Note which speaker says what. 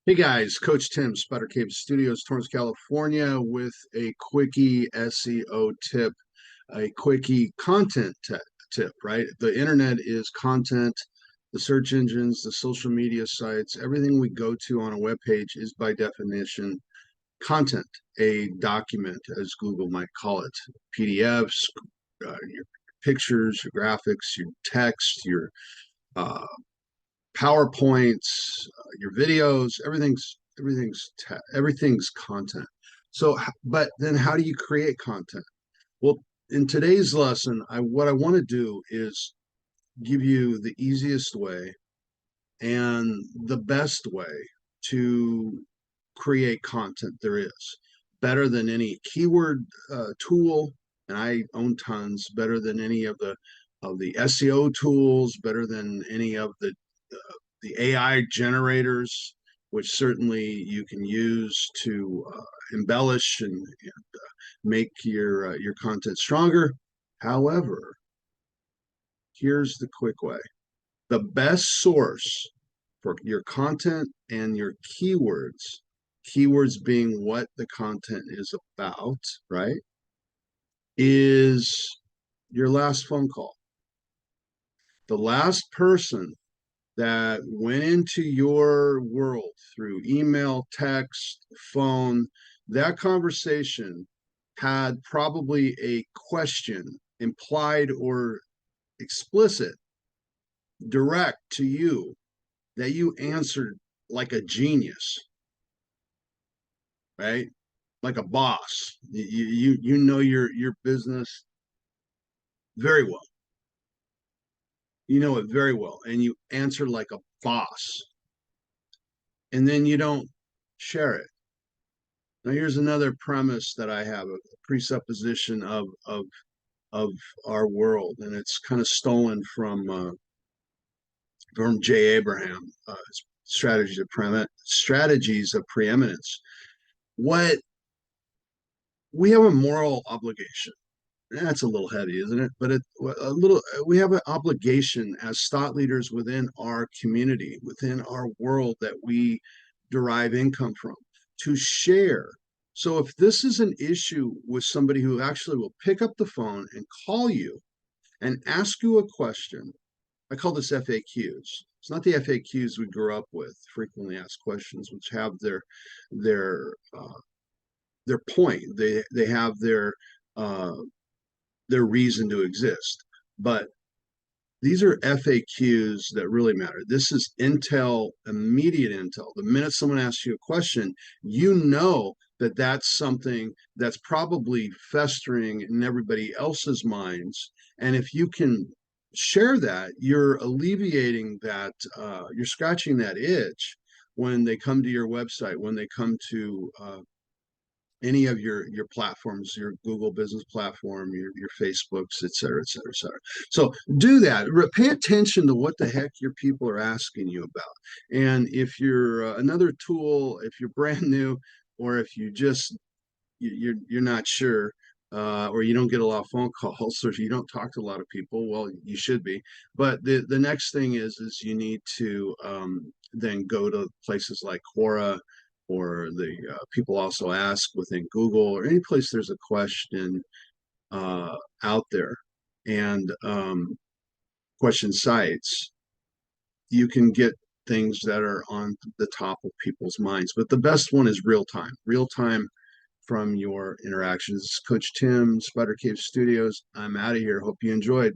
Speaker 1: Hey guys, Coach Tim, Spider Cave Studios, Torrance, California, with a quickie SEO tip, a quickie tip, right? The internet is content, the search engines, the social media sites, everything we go to on a web page is by definition content, a document, as Google might call it, PDFs, your pictures, your graphics, your text, your uh, PowerPoints, your videos, everything's content. So, but then how do you create content? Well, in today's lesson, what I want to do is give you the easiest way and the best way to create content there is. Better than any keyword tool, and I own tons. Better than any of the SEO tools. Better than any of the AI generators, which certainly you can use to embellish and make your content stronger. However, here's the quick way. The best source for your content and your keywords being what the content is about, right, is your last phone call. The last person that went into your world through email, text, phone, that conversation had probably a question, implied or explicit, direct to you, that you answered like a genius, right? Like a boss. You know your business very well. You know it very well, and you answer like a boss, and then you don't share it. Now, here's another premise that I have, a presupposition of our world, and it's kind of stolen from Jay Abraham, strategies of preeminence. What we have a moral obligation. That's a little heavy, isn't it? But we have an obligation as thought leaders within our community, within our world that we derive income from, to share. So if this is an issue with somebody who actually will pick up the phone and call you and ask you a question, I call this FAQs. It's not the FAQs we grew up with, frequently asked questions, which have their uh, their point. They have uh, their reason to exist. But these are FAQs that really matter. This is intel, immediate intel. The minute someone asks you a question, you know that that's something that's probably festering in everybody else's minds. And if you can share that, you're alleviating that, you're scratching that itch when they come to your website, when they come to any of your platforms, your Google business platform, your Facebooks, et cetera, et cetera, et cetera. So do that. Pay attention to what the heck your people are asking you about. And if you're another tool, if you're brand new, or if you're not sure, or you don't get a lot of phone calls, or you don't talk to a lot of people, well, you should be. But the next thing is you need to then go to places like Quora, or the people also ask within Google, or any place there's a question out there, and question sites. You can get things that are on the top of people's minds. But the best one is real time from your interactions. Coach Tim, Spider Cave Studios. I'm out of here. Hope you enjoyed.